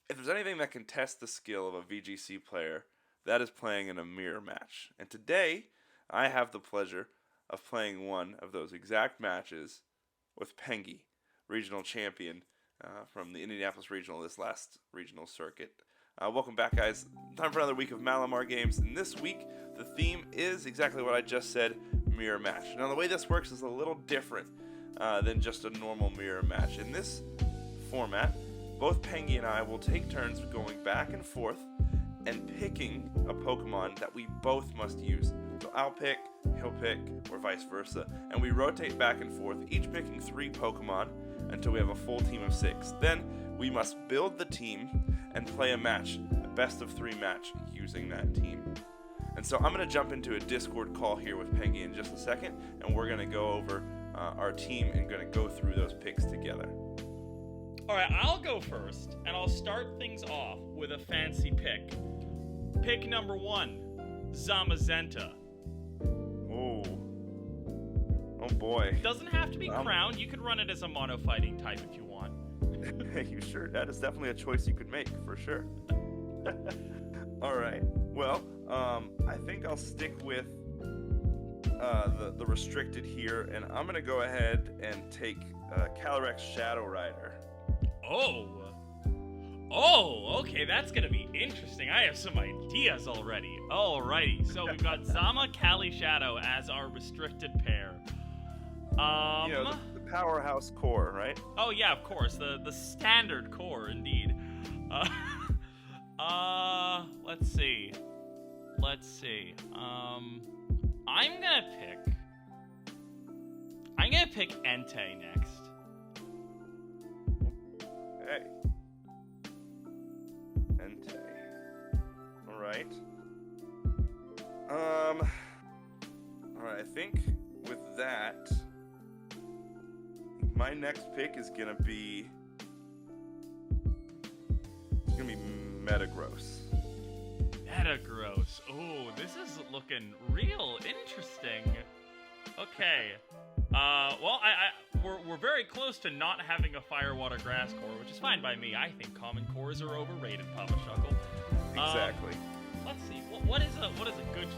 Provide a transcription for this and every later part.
if there's anything that can test the skill of a VGC player, that is playing in a mirror match. And today, I have the pleasure of playing one of those exact matches with Pengy, regional champion from the Indianapolis Regional, this last regional circuit. Welcome back, guys. Time for another week of Malamar games. And this week, the theme is exactly what I just said, mirror match. Now, the way this works is a little different than just a normal mirror match. In this format, both Pengy and I will take turns going back and forth and picking a Pokemon that we both must use. So I'll pick, he'll pick, or vice versa. And we rotate back and forth, each picking 3 Pokemon until we have a full team of 6. Then we must build the team and play a match, a best of 3 match using that team. And so I'm going to jump into a Discord call here with Pengy in just a second, and we're going to go over our team and going to go through those picks together. All right, I'll go first, and I'll start things off with a fancy pick. Pick number 1, Zamazenta. Oh boy. Doesn't have to be crowned. You could run it as a mono fighting type if you want. You sure? That is definitely a choice you could make, for sure. All right. Well, I think I'll stick with the restricted here, and I'm going to go ahead and take Calyrex Shadow Rider. Oh, okay, that's gonna be interesting. I have some ideas already. Alrighty, so we've got Zama, Cali, Shadow as our restricted pair. The powerhouse core, right? Oh yeah, of course, the standard core, indeed. Let's see. I'm gonna pick Entei next. Okay. Entei. Alright. Alright, I think with that, my next pick is gonna be Metagross. Metagross. Oh, this is looking real interesting. Okay. Well, we're very close to not having a fire, water, grass core, which is fine by me. I think common cores are overrated, Papa Shuckle. Exactly. Let's see. What is a good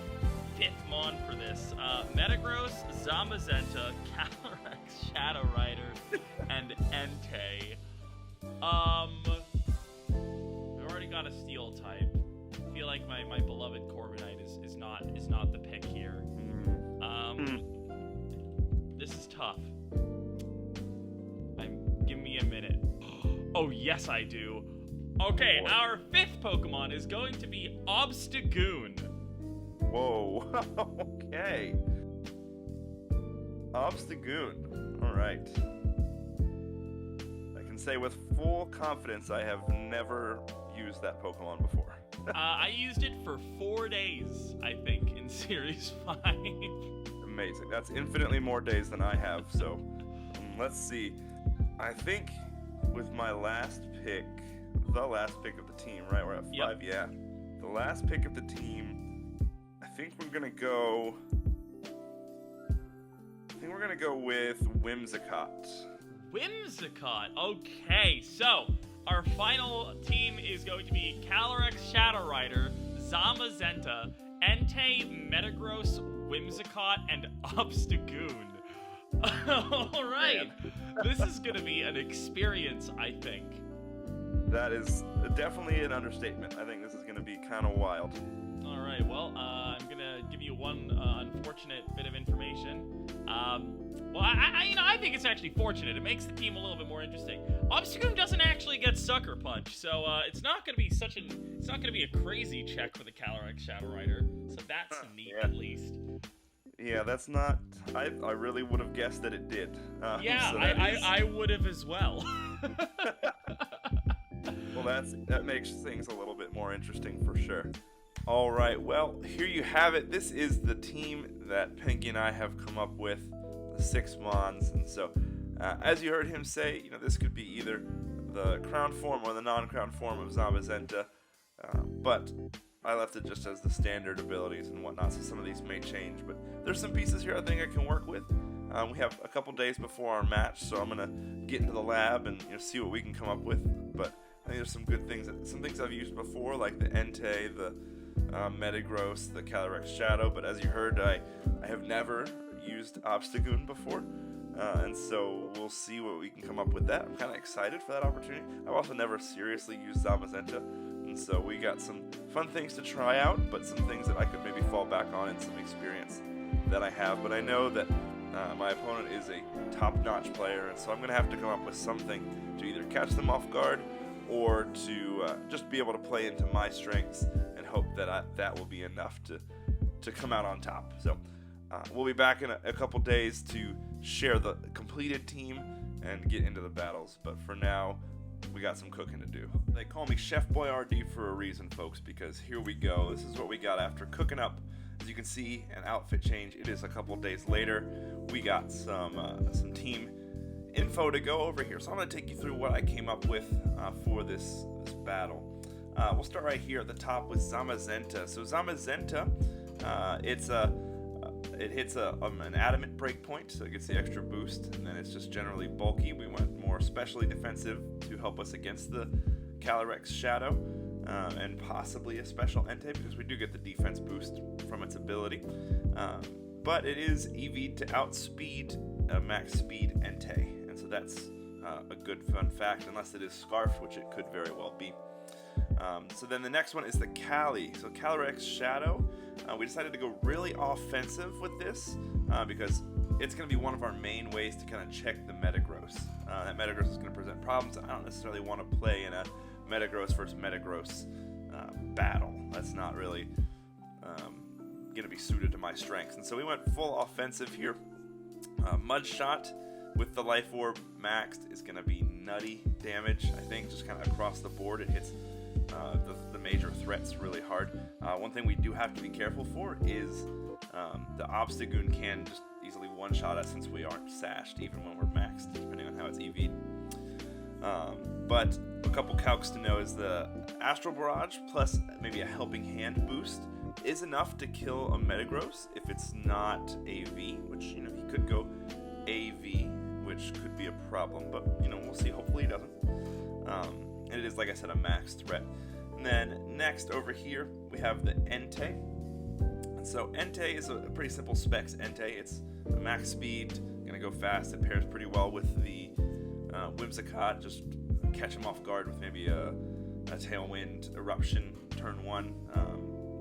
fifth mon for this? Metagross, Zamazenta, Calyrex, Shadow Rider, and Entei. I've already got a steel type. I feel like my beloved Corviknight is not the pick here. This is tough. Give me a minute. Oh, yes, I do. Okay, our 5th Pokemon is going to be Obstagoon. Whoa. Okay. Obstagoon. All right. I can say with full confidence I have never used that Pokemon before. I used it for 4 days, I think, in Series 5. Amazing. That's infinitely more days than I have, so let's see. I think with my last pick, the last pick of the team, right? We're at 5, yep. Yeah. The last pick of the team, I think we're gonna go with Whimsicott. Whimsicott. Okay, so our final team is going to be Calyrex Shadow Rider, Zamazenta, Entei, Metagross, Whimsicott, and Obstagoon. Alright, this is going to be an experience, I think. That is definitely an understatement. I think this is going to be kind of wild. Alright, well, I'm going to give you one unfortunate bit of information. I think it's actually fortunate. It makes the team a little bit more interesting. Obstagoon doesn't actually get Sucker Punch, so it's not going to be it's not going to be a crazy check for the Calyrex Shadow Rider. So that's neat, at least. Yeah, that's not. I really would have guessed that it did. Yeah, so I would have as well. Well, that makes things a little bit more interesting for sure. All right, well, here you have it. This is the team that Pengy and I have come up with, the 6 Mons. And so, as you heard him say, this could be either the crown form or the non-crown form of Zamazenta, but I left it just as the standard abilities and whatnot, so some of these may change. But there's some pieces here I think I can work with. We have a couple days before our match, so I'm going to get into the lab and see what we can come up with. But I think there's some good things, some things I've used before, like the Entei, the Metagross, the Calyrex Shadow, but as you heard, I have never used Obstagoon before, and so we'll see what we can come up with that. I'm kind of excited for that opportunity. I've also never seriously used Zamazenta, and so we got some fun things to try out, but some things that I could maybe fall back on and some experience that I have. But I know that my opponent is a top-notch player, and so I'm going to have to come up with something to either catch them off guard or to just be able to play into my strengths and hope that that will be enough to come out on top. So we'll be back in a couple days to share the completed team and get into the battles. But for now, we got some cooking to do. They call me Chef Boyardee for a reason, folks, because here we go. This is what we got after cooking up. As you can see, an outfit change. It is a couple days later. We got some team info to go over here. So I'm going to take you through what I came up with for this battle. We'll start right here at the top with Zamazenta. So Zamazenta, it hits an adamant breakpoint, so it gets the extra boost, and then it's just generally bulky. We went more specially defensive to help us against the Calyrex Shadow, and possibly a special Entei, because we do get the defense boost from its ability. But it is EV'd to outspeed a max speed Entei, and so that's a good fun fact, unless it is Scarfed, which it could very well be. So then the next one is the Cali. So Calyrex Shadow, we decided to go really offensive with this because it's going to be one of our main ways to kind of check the Metagross. That Metagross is going to present problems. I don't necessarily want to play in a Metagross versus Metagross battle. That's not really going to be suited to my strengths. And so we went full offensive here. Mud Shot with the Life Orb maxed is going to be nutty damage, I think, just kind of across the board. It hits the major threats really hard. One thing we do have to be careful for is the Obstagoon can just easily one-shot us since we aren't sashed, even when we're maxed, depending on how it's EV'd. But a couple calcs to know is the Astral Barrage plus maybe a Helping Hand boost is enough to kill a Metagross if it's not AV, which, he could go AV, which could be a problem, but, we'll see. Hopefully he doesn't. And it is, like I said, a max threat. And then next over here, we have the Entei. So Entei is a pretty simple specs Entei. It's a max speed, gonna go fast. It pairs pretty well with the Whimsicott. Just catch him off guard with maybe a Tailwind Eruption turn 1.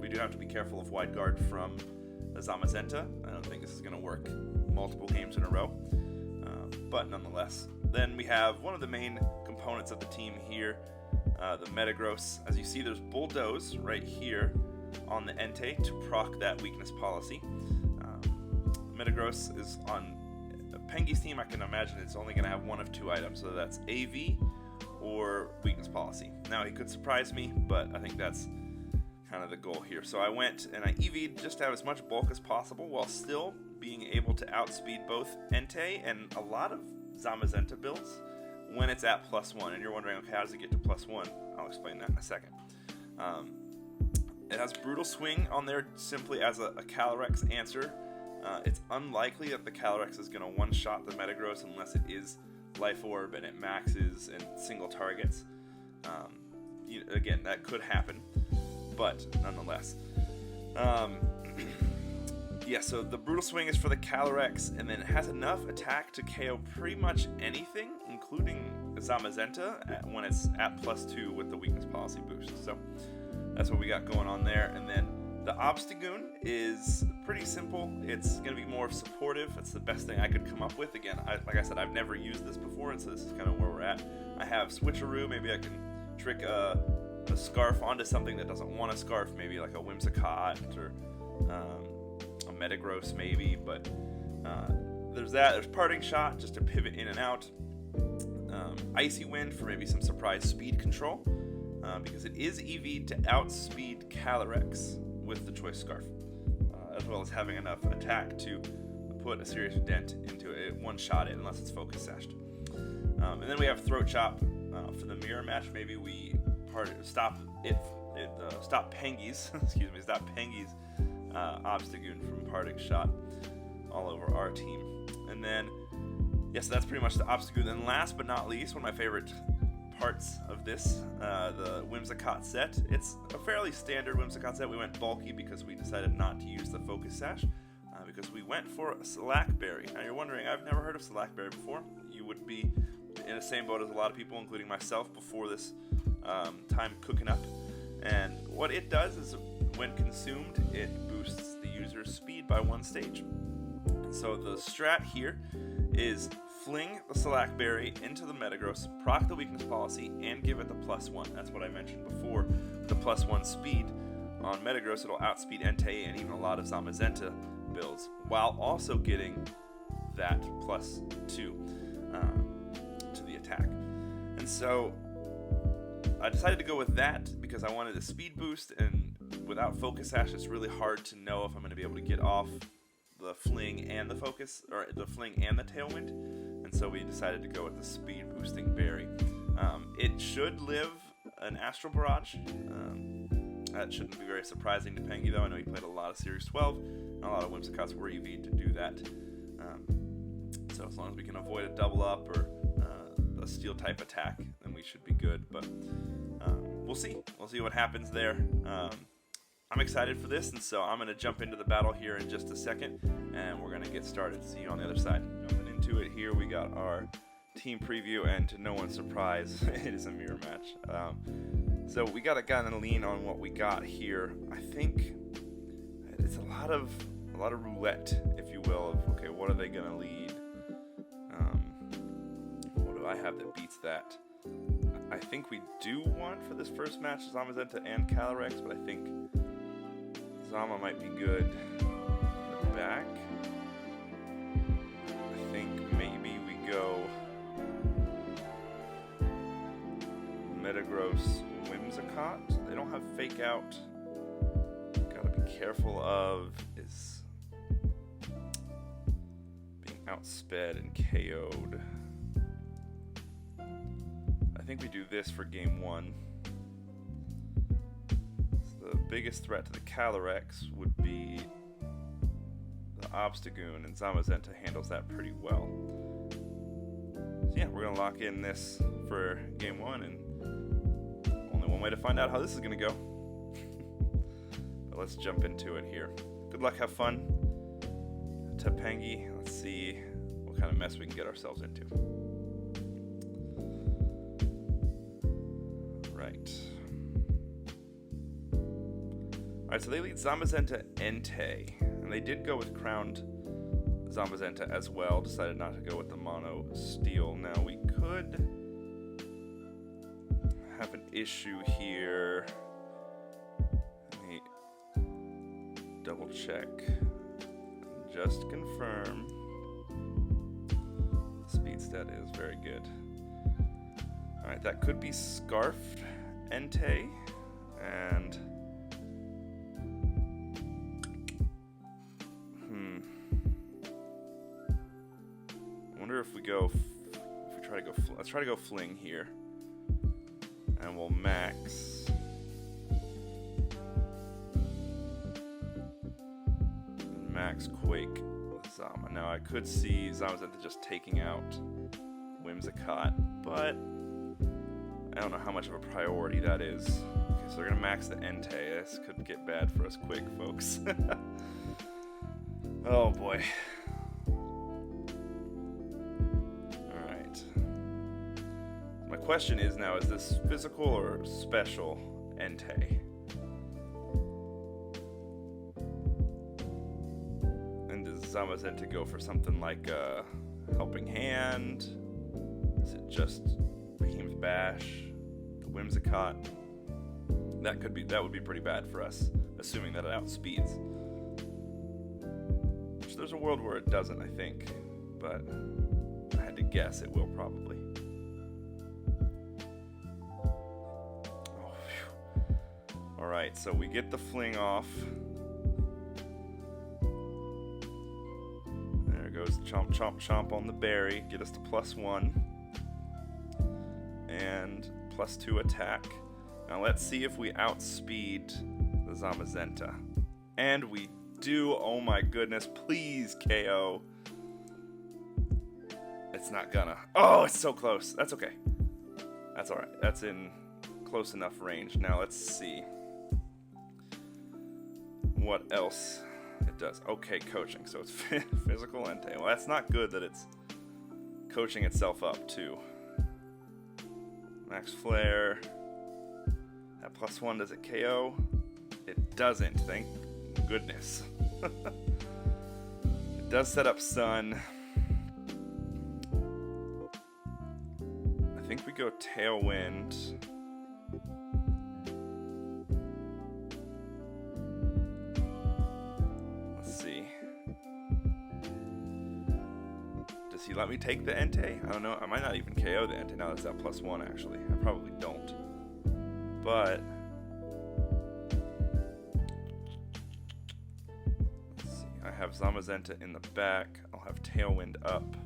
We do have to be careful of Wide Guard from the Zamazenta. I don't think this is gonna work multiple games in a row, but nonetheless. Then we have one of the main components of the team here, the Metagross. As you see, there's Bulldoze right here on the Entei to proc that weakness policy. Metagross is on Pengy's team. I can imagine it's only going to have one of two items, so that's AV or weakness policy. Now, he could surprise me, but I think that's kind of the goal here. So I went and I EV'd just to have as much bulk as possible while still being able to outspeed both Entei and a lot of Zamazenta builds when it's at +1. And you're wondering, okay, how does it get to +1? I'll explain that in a second. It has Brutal Swing on there simply as a Calyrex answer. It's unlikely that the Calyrex is going to one-shot the Metagross unless it is Life Orb and it maxes and single targets. Again, that could happen, but nonetheless. Yeah, so the Brutal Swing is for the Calyrex, and then it has enough attack to KO pretty much anything, including Zamazenta, when it's at +2 with the weakness policy boost. So that's what we got going on there. And then the Obstagoon is pretty simple. It's going to be more supportive. That's the best thing I could come up with. Again, like I said, I've never used this before, and so this is kind of where we're at. I have Switcheroo. Maybe I can trick a Scarf onto something that doesn't want a Scarf, maybe like a Whimsicott or a Metagross maybe, but there's that. There's Parting Shot just to pivot in and out. Icy Wind for maybe some surprise speed control, because it is EV to outspeed Calyrex with the Choice Scarf, as well as having enough attack to put a serious dent into it, one-shot it unless it's focus sashed. And then we have Throat Chop for the mirror match. Maybe we stop Pengy's Obstagoon from Parting Shot all over our team. And then, yes, that's pretty much the Obstagoon. And last but not least, one of my favorite parts of this, the Whimsicott set. It's a fairly standard Whimsicott set. We went bulky because we decided not to use the Focus Sash, because we went for a Slackberry. Now you're wondering, I've never heard of Slackberry before. You would be in the same boat as a lot of people, including myself, before this time cooking up. And what it does is, when consumed, it boosts the user's speed by 1 stage. So the strat here is fling the Slackberry into the Metagross, proc the weakness policy, and give it the +1. That's what I mentioned before. The +1 speed on Metagross, it'll outspeed Entei and even a lot of Zamazenta builds, while also getting that +2 to the attack. And so I decided to go with that because I wanted a speed boost, and without Focus Sash, it's really hard to know if I'm going to be able to get off the Fling and the Focus, or the Fling and the Tailwind, and so we decided to go with the speed boosting berry. It should live an Astral Barrage. That shouldn't be very surprising to Pengy, though. I know he played a lot of Series 12, and a lot of Whimsicotts were EV'd to do that. So as long as we can avoid a double up or a steel type attack, then we should be good. But we'll see. We'll see what happens there. I'm excited for this, and so I'm going to jump into the battle here in just a second, and we're going to get started. See you on the other side. Jumping into it here, we got our team preview, and to no one's surprise, it is a mirror match. So we got to kind of lean on what we got here. I think it's a lot of roulette, if you will, of, okay, what are they going to lead? What do I have that beats that? I think we do want for this first match Zamazenta and Calyrex, but I think Zama might be good at the back. I think maybe we go Metagross Whimsicott. They don't have Fake Out. Gotta be careful of is being outsped and KO'd. I think we do this for game 1. So the biggest threat to the Calyrex would be the Obstagoon, and Zamazenta handles that pretty well. So yeah, we're gonna lock in this for game 1, and only one way to find out how this is gonna go. But let's jump into it here. Good luck, have fun. To Pengy, let's see what kind of mess we can get ourselves into. Alright, so they lead Zamazenta Entei, and they did go with Crowned Zamazenta as well, decided not to go with the Mono Steel. Now we could have an issue here. Let me double check, just confirm. The speed stat is very good. Alright, that could be Scarfed Entei, and if we try to go, let's try to go Fling here, and we'll max Quake Zama. Now I could see Zamazenta just taking out Whimsicott, but I don't know how much of a priority that is. Okay, so they're gonna max the Entei. This could get bad for us quick, folks. Oh boy. My question is now, is this physical or special Entei? And does Zamazenta go for something like a Helping Hand? Is it just Behemoth's Bash? The Whimsicott? That would be pretty bad for us, assuming that it outspeeds. Which there's a world where it doesn't, I think, but I had to guess it will probably. Alright, so we get the Fling off. There goes Chomp Chomp Chomp on the berry. Get us to +1. And +2 attack. Now let's see if we outspeed the Zamazenta. And we do. Oh my goodness. Please KO. It's not gonna. Oh, it's so close. That's okay. That's alright. That's in close enough range. Now let's see what else it does. Okay, coaching. So it's physical Entei. Well, that's not good that it's coaching itself up too. Max Flare. That +1, does it KO? It doesn't, thank goodness. It does set up Sun. I think we go Tailwind. Let's see. Does he let me take the Entei? I don't know. I might not even KO the Entei now that it's that +1 actually. I probably don't. But let's see. I have Zamazenta in the back. I'll have Tailwind up.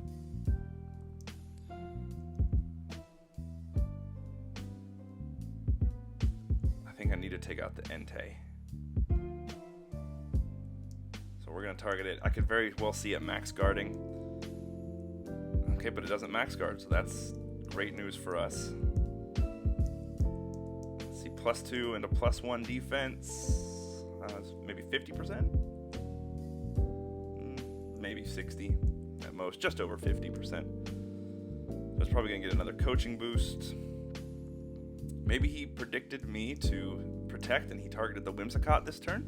I think I need to take out the Entei. So we're going to target it. I could very well see it max guarding. Okay, but it doesn't max guard, so that's great news for us. Let's see, +2 and a +1 defense. Maybe 50%? Maybe 60 at most, just over 50%. That's probably going to get another coaching boost. Maybe he predicted me to protect and he targeted the Whimsicott this turn.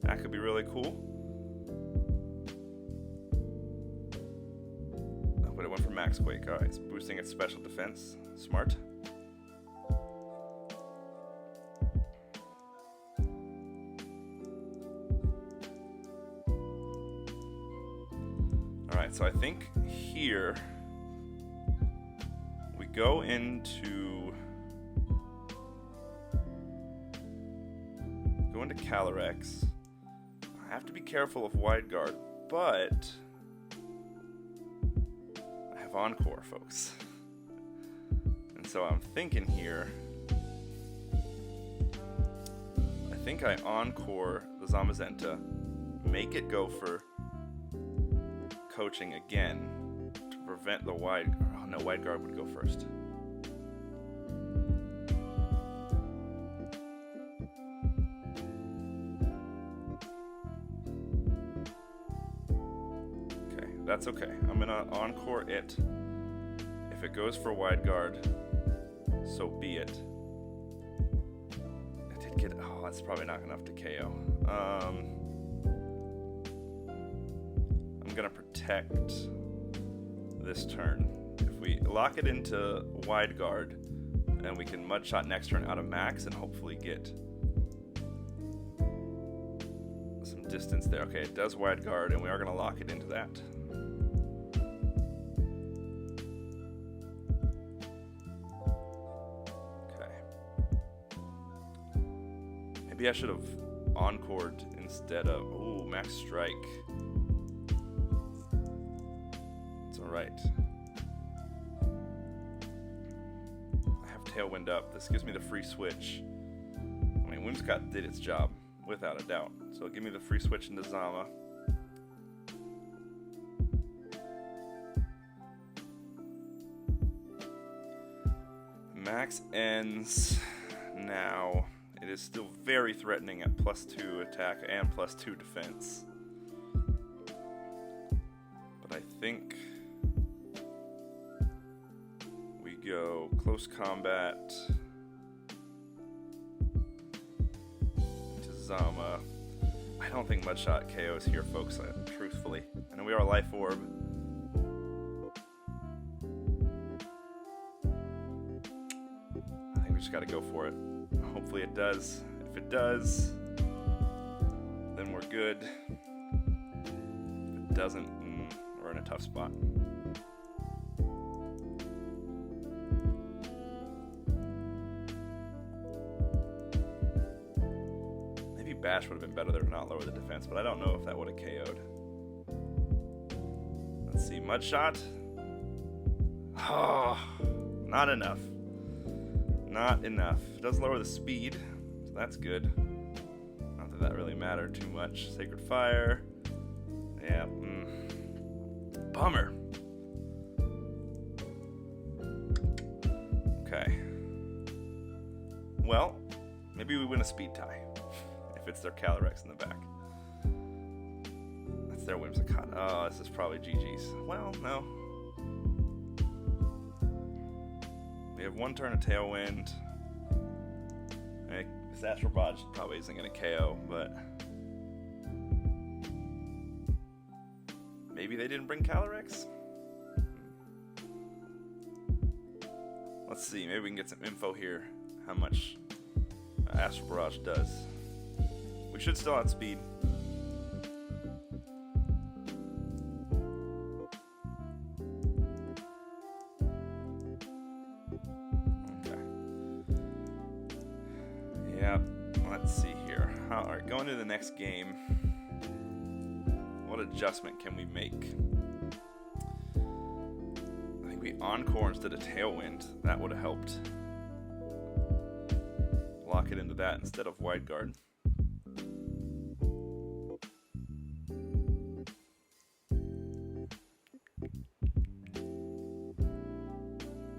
That could be really cool. Oh, but it went for Max Quake. Alright, it's boosting its special defense. Smart. Alright, so I think here we go into Calyrex. I have to be careful of Wide Guard, but I have Encore, folks. And so I'm thinking here, I think I Encore the Zamazenta, make it go for coaching again to prevent the Wide Guard. Oh no, Wide Guard would go first. That's okay. I'm gonna Encore it. If it goes for Wide Guard, so be it. I did get. Oh, that's probably not enough to KO. I'm gonna protect this turn. If we lock it into Wide Guard, and we can Mudshot next turn out of max and hopefully get some distance there. Okay, it does Wide Guard, and we are gonna lock it into that. Maybe I should have Encored instead of... Ooh, Max Strike. It's alright. I have Tailwind up. This gives me the free switch. I mean, Whimsicott did its job, without a doubt. So give me the free switch into Zama. Max ends now. It is still very threatening at +2 attack and +2 defense. But I think we go close combat to Zama. I don't think Mudshot KOs here, folks, truthfully. I know we are Life Orb. I think we just gotta go for it. Hopefully it does. If it does, then we're good. If it doesn't, we're in a tough spot. Maybe Bash would have been better there to not lower the defense, but I don't know if that would have KO'd. Let's see, Mudshot. Oh, not enough. Not enough. It does lower the speed, so that's good. Not that that really mattered too much. Sacred Fire. Yeah. Bummer. Okay. well, maybe we win a speed tie if it's their Calyrex in the back. That's their Whimsicott. Oh, this is probably GG's. Well, no. We have one turn of Tailwind. This Astral Barrage probably isn't going to KO, but maybe they didn't bring Calyrex? Let's see, maybe we can get some info here, how much Astral Barrage does. We should still outspeed. Let's see here. Alright, going to the next game. What adjustment can we make? I think we Encore instead of Tailwind. That would have helped. Lock it into that instead of Wide Guard.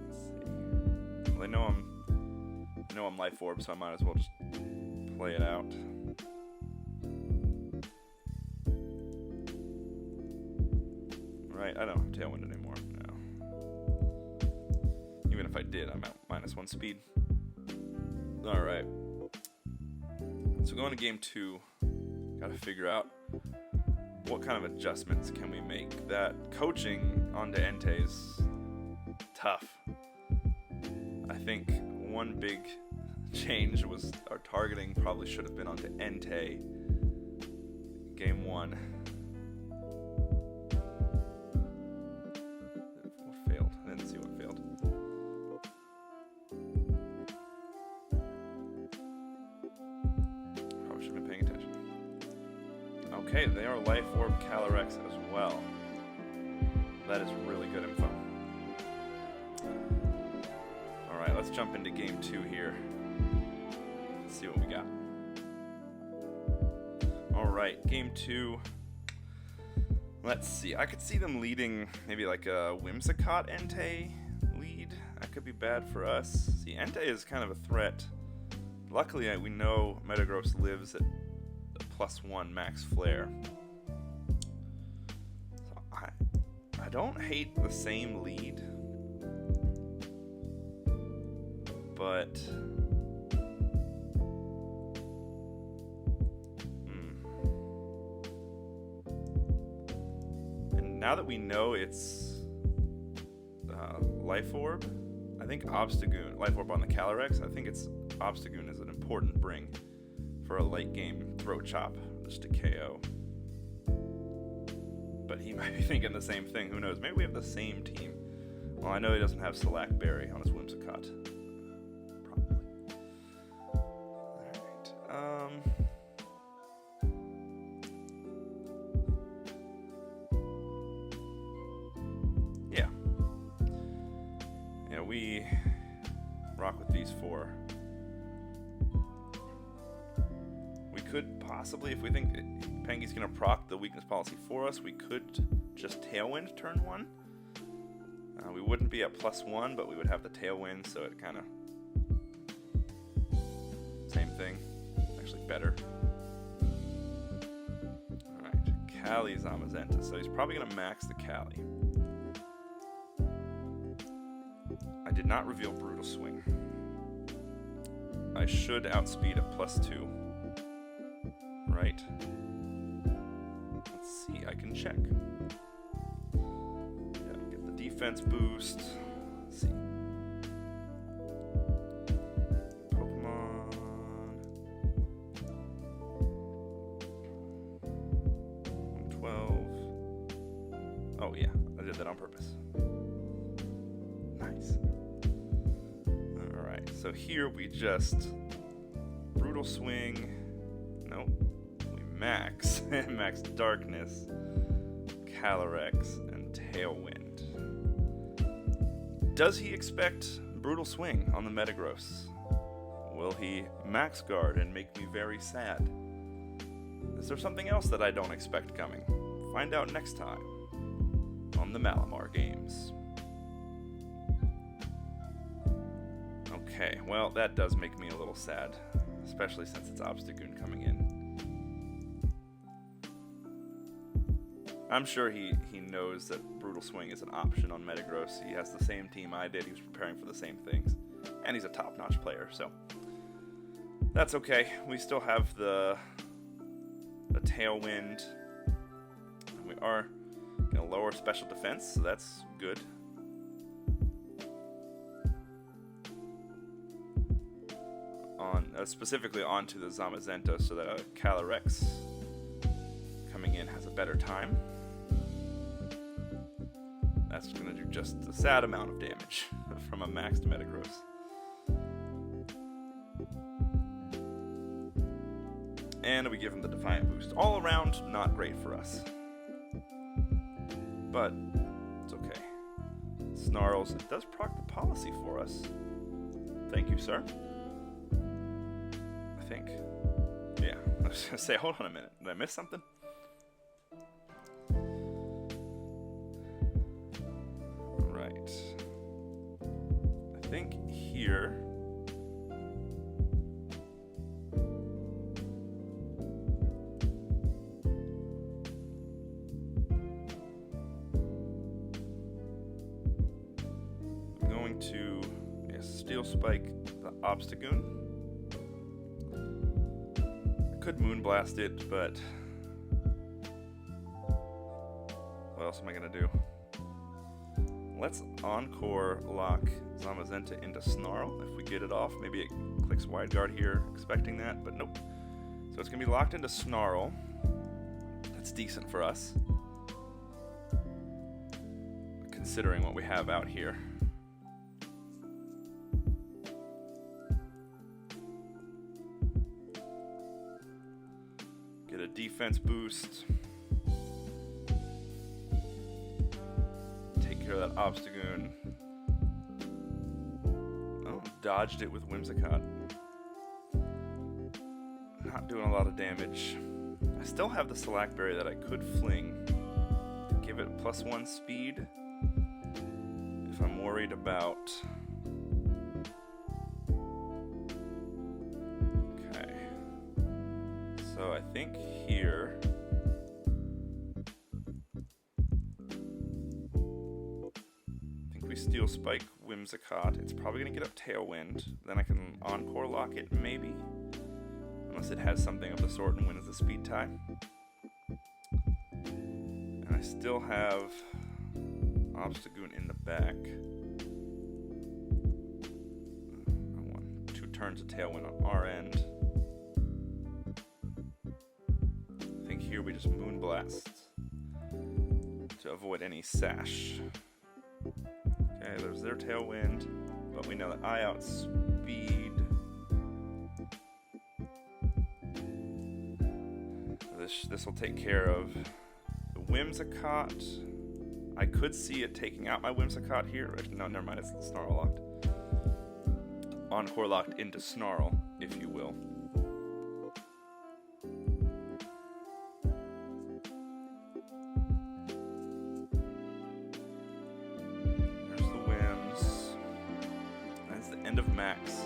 Let's see. Well, I know I'm Life Orb, so I might as well just play it out. Right, I don't have Tailwind anymore. No. Even if I did, I'm at -1 speed. Alright. So going to game 2, gotta figure out what kind of adjustments can we make. That coaching onto Entei is tough. I think one big change was our targeting probably should have been onto Entei game 1. What failed? I didn't see what failed. Probably should have been paying attention. Okay, they are Life Orb Calyrex as well. That is really good info. Alright, let's jump into game 2 here. See what we got. Alright, game 2. Let's see. I could see them leading maybe like a Whimsicott Entei lead. That could be bad for us. See, Entei is kind of a threat. Luckily, we know Metagross lives at +1 max flare. So I don't hate the same lead. But now that we know it's Life Orb, I think Obstagoon, Life Orb on the Calyrex, I think Obstagoon is an important bring for a late game Throat Chop, just to KO. But he might be thinking the same thing, who knows? Maybe we have the same team. Well, I know he doesn't have Slack Berry on his Whimsicott. Probably. Alright, we rock with these 4. We could possibly, if we think Pengy's going to proc the weakness policy for us, we could just Tailwind turn 1. We wouldn't be at +1, but we would have the Tailwind, so it kind of... Same thing. Actually better. Alright, Cali Zamazenta. So he's probably going to max the Cali. I did not reveal Brutal Swing. I should outspeed at +2. Right? Let's see, I can check. Yeah, get the defense boost. Let's see. Pokemon. 112. Oh yeah, I did that on purpose. Nice. Alright, so here we just Brutal Swing. Nope. We max. Max Darkness, Calyrex, and Tailwind. Does he expect Brutal Swing on the Metagross? Will he Max Guard and make me very sad? Is there something else that I don't expect coming? Find out next time on the Malamar games. Okay, well, that does make me a little sad, especially since it's Obstagoon coming in. I'm sure he knows that Brutal Swing is an option on Metagross. He has the same team I did. He was preparing for the same things. And he's a top-notch player, so that's okay. We still have the Tailwind. And we are going to lower special defense, so that's good. Specifically onto the Zamazenta, so that a Calyrex coming in has a better time. That's going to do just a sad amount of damage from a maxed Metagross. And we give him the Defiant Boost. All around, not great for us. But it's okay. Snarls, it does proc the policy for us. Thank you, sir. I think. Yeah, I was going to say, hold on a minute. Did I miss something? Right. I think here... I'm going to Steel Spike the Obstagoon. Could Moonblast it, but what else am I gonna do? Let's Encore lock Zamazenta into Snarl if we get it off. Maybe it clicks Wide Guard here, expecting that, but nope. So it's gonna be locked into Snarl. That's decent for us, considering what we have out here. Get a defense boost. Take care of that Obstagoon. Oh, dodged it with Whimsicott. Not doing a lot of damage. I still have the Slackberry that I could fling. Give it +1 speed. If I'm worried about... So I think here, we Steel Spike Whimsicott. It's probably going to get up Tailwind. Then I can Encore Lock it, maybe. Unless it has something of the sort and wins the speed tie. And I still have Obstagoon in the back. I want 2 turns of Tailwind on our end. Here we just Moonblast to avoid any sash. Okay, there's their Tailwind, but we know that I outspeed. This will take care of the Whimsicott. I could see it taking out my Whimsicott here. No, never mind, it's the Snarl locked. Encore locked into Snarl, if you will. Of max,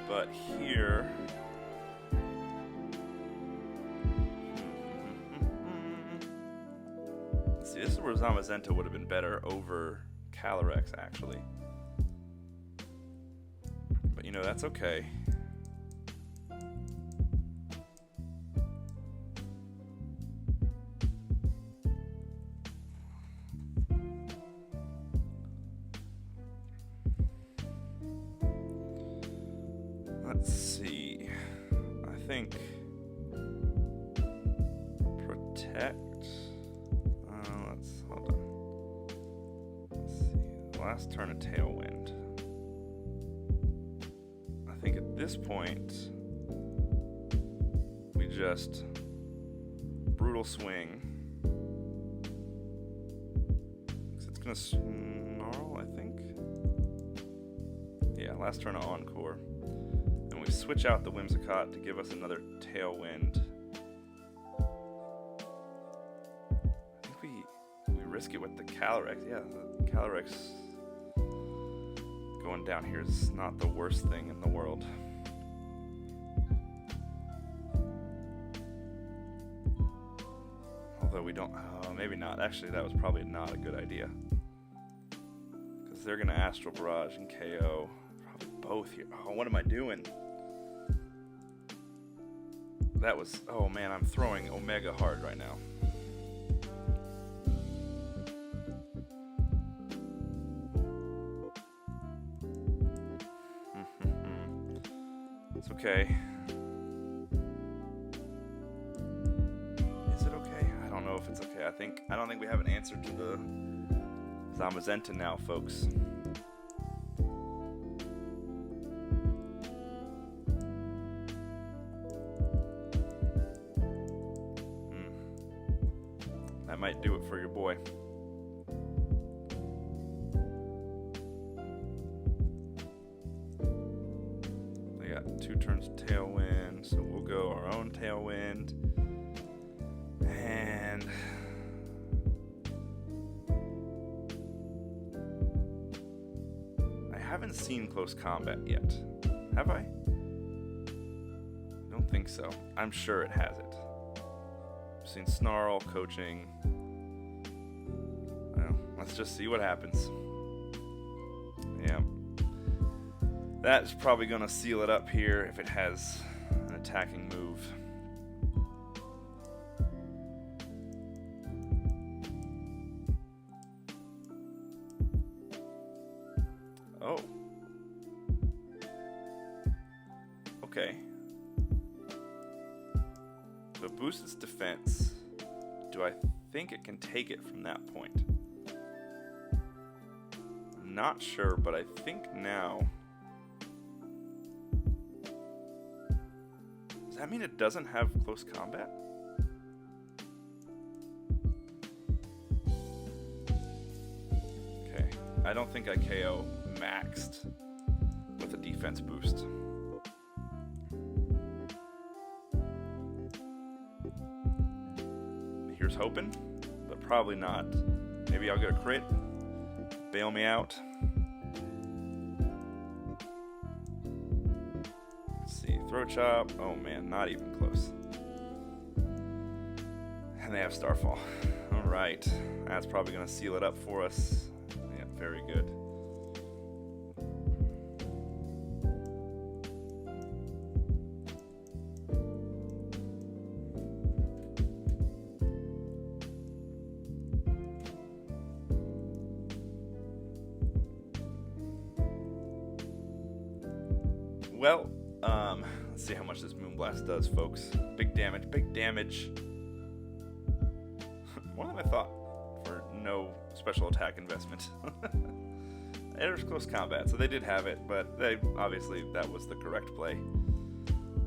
but here see, this is where Zamazenta would have been better over Calyrex actually, but you know, that's okay. Let's see. I think protect. Hold on. Let's see. Last turn of Tailwind. I think at this point we just Brutal Swing. It's gonna Snarl, I think. Yeah, last turn of Encore. We switch out the Whimsicott to give us another Tailwind. I think we risk it with the Calyrex. Yeah, the Calyrex going down here is not the worst thing in the world. Although we don't, maybe not. Actually, that was probably not a good idea. Because they're going to Astral Barrage and KO. Probably both here. Oh, what am I doing? That was, oh man, I'm throwing Omega hard right now. It's okay. Is it okay? I don't know if it's okay. I don't think we have an answer to the Zamazenta now, folks. That might do it for your boy. They got 2 turns Tailwind, so we'll go our own Tailwind. And I haven't seen Close Combat yet. Have I? I don't think so. I'm sure it has it. I've seen Snarl, Coaching. Well, let's just see what happens. Yeah. That's probably going to seal it up here if it has an attacking move. Oh. Okay. So it boosts its defense. Do I think it can take it from that point? I'm not sure, but I think now... Does that mean it doesn't have close combat? Okay. I don't think I KO maxed with a defense boost. Here's hoping, but probably not. Maybe I'll get a crit. Bail me out. Let's see. Throat chop. Oh man, not even close. And they have Starfall. Alright. That's probably going to seal it up for us. Yeah, very good. Well, let's see how much this Moonblast does, folks. Big damage, big damage. More than I thought for no special attack investment. There's close combat, so they did have it, but they obviously that was the correct play.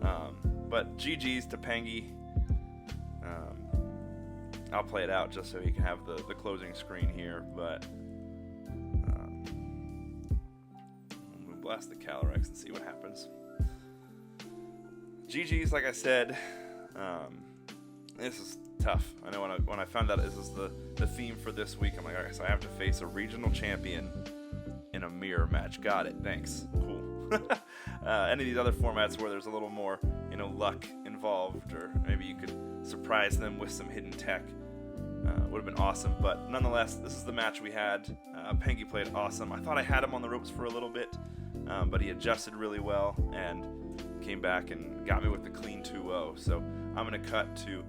But GG's to Pengy. I'll play it out just so he can have the closing screen here, but we'll blast the Calyrex and see what happens. GG's, like I said, this is tough. I know when I found out this is the theme for this week, I'm like, alright, so I have to face a regional champion in a mirror match. Got it, thanks. Cool. Any of these other formats where there's a little more, luck involved, or maybe you could surprise them with some hidden tech, would have been awesome. But nonetheless, this is the match we had. Pengy played awesome. I thought I had him on the ropes for a little bit, but he adjusted really well and came back and got me with the clean 2-0. So I'm going to cut to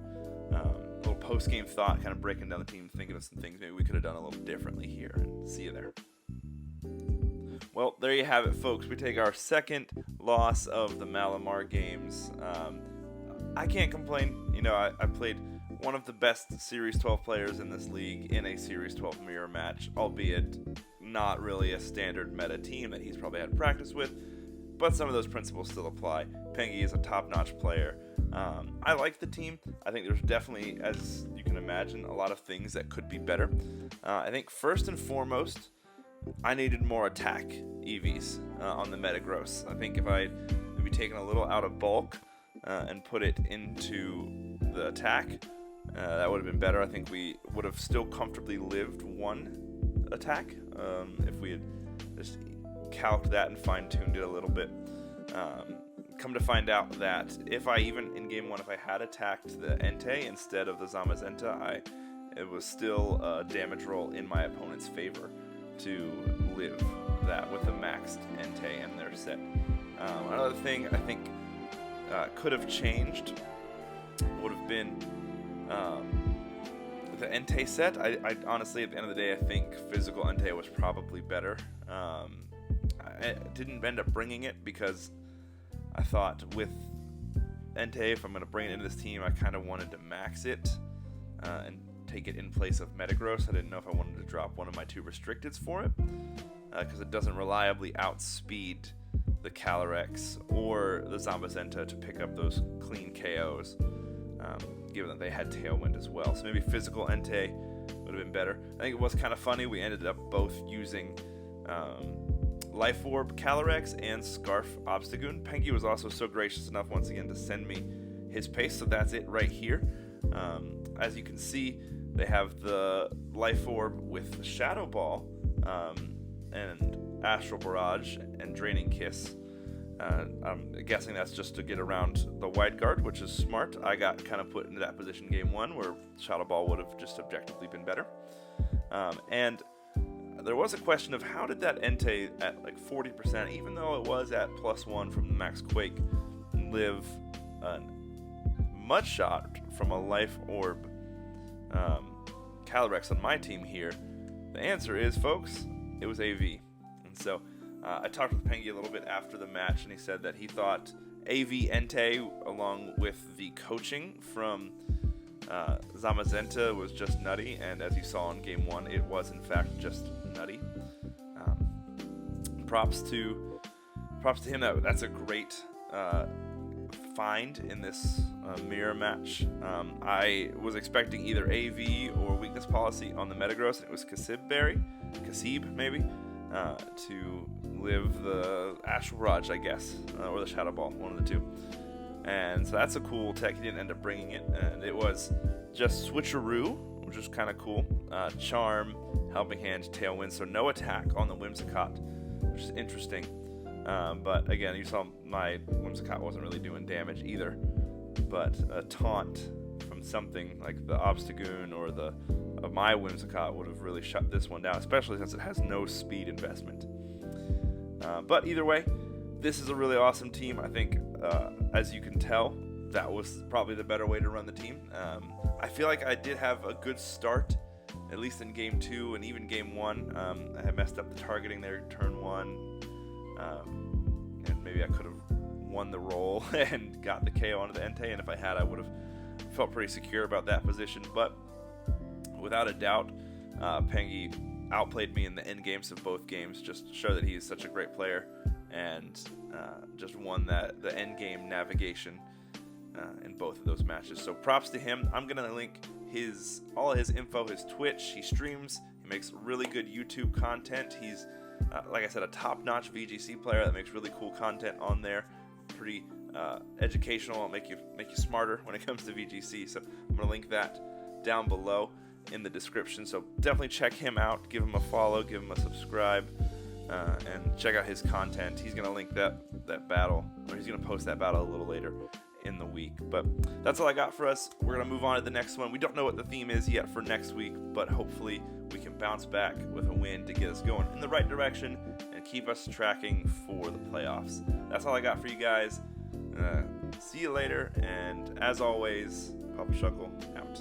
a little post-game thought, kind of breaking down the team, thinking of some things maybe we could have done a little differently here. And see you there. Well, there you have it, folks. We take our second loss of the Malamar games. I can't complain. I played one of the best Series 12 players in this league in a Series 12 mirror match, albeit not really a standard meta team that he's probably had practice with, but some of those principles still apply. Pengy is a top-notch player. I like the team. I think there's definitely, as you can imagine, a lot of things that could be better. I think first and foremost, I needed more attack EVs on the Metagross. I think if I had maybe taken a little out of bulk and put it into the attack, that would have been better. I think we would have still comfortably lived one attack if we had just calced that and fine-tuned it a little bit. Come to find out that if I even, in game 1, if I had attacked the Entei instead of the Zamazenta, it was still a damage roll in my opponent's favor to live that with the maxed Entei in their set. Another thing I think could have changed would have been the Entei set. I honestly, at the end of the day, I think physical Entei was probably better. I didn't end up bringing it because I thought with Entei, if I'm going to bring it into this team, I kind of wanted to max it and take it in place of Metagross. I didn't know if I wanted to drop one of my 2 restricteds for it because it doesn't reliably outspeed the Calyrex or the Zamazenta to pick up those clean KOs, given that they had Tailwind as well. So maybe physical Entei would have been better. I think it was kind of funny. We ended up both using Life Orb Calyrex and Scarf Obstagoon. Pengy was also so gracious enough once again to send me his paste, so that's it right here. As you can see, they have the Life Orb with Shadow Ball and Astral Barrage and Draining Kiss. I'm guessing that's just to get around the Wide Guard, which is smart. I got kind of put into that position game 1 where Shadow Ball would have just objectively been better. And there was a question of how did that Entei at like 40%, even though it was at +1 from the Max Quake, live a Mud Shot from a Life Orb Calyrex on my team here? The answer is, folks, it was AV. And so I talked with Pengy a little bit after the match, and he said that he thought AV Entei, along with the coaching from Zamazenta, was just nutty, and as you saw in game 1, it was in fact just nutty. Props to him. That's a great find in this mirror match. I was expecting either AV or Weakness Policy on the Metagross, and it was Kasib maybe, to live the Astral Barrage, I guess, or the Shadow Ball, one of the 2. And so that's a cool tech. He didn't end up bringing it, and it was just Switcheroo, which is kind of cool. Charm, Helping Hand, Tailwind, so no attack on the Whimsicott, which is interesting. But again, you saw my Whimsicott wasn't really doing damage either. But a taunt from something like the Obstagoon or my Whimsicott would have really shut this one down, especially since it has no speed investment. But either way, this is a really awesome team. I think, as you can tell, that was probably the better way to run the team. I feel like I did have a good start, at least in game 2 and even game 1. I had messed up the targeting there turn 1, and maybe I could have won the roll and got the KO onto the Entei, and if I had, I would have felt pretty secure about that position. But without a doubt, Pengy outplayed me in the end games of both games, just to show that he is such a great player, and just won the end game navigation in both of those matches. So props to him. I'm gonna link all of his info, his Twitch. He streams. He makes really good YouTube content. He's like I said, a top-notch VGC player that makes really cool content on there. Pretty educational. Make you smarter when it comes to VGC. So I'm gonna link that down below in the description. So definitely check him out. Give him a follow. Give him a subscribe. And check out his content. He's gonna link that battle, or he's gonna post that battle a little later in the week. But that's all I got for us. We're gonna move on to the next one. We don't know what the theme is yet for next week, but hopefully we can bounce back with a win to get us going in the right direction and keep us tracking for the playoffs. That's all I got for you guys. See you later, and as always, Papa Shuckle out.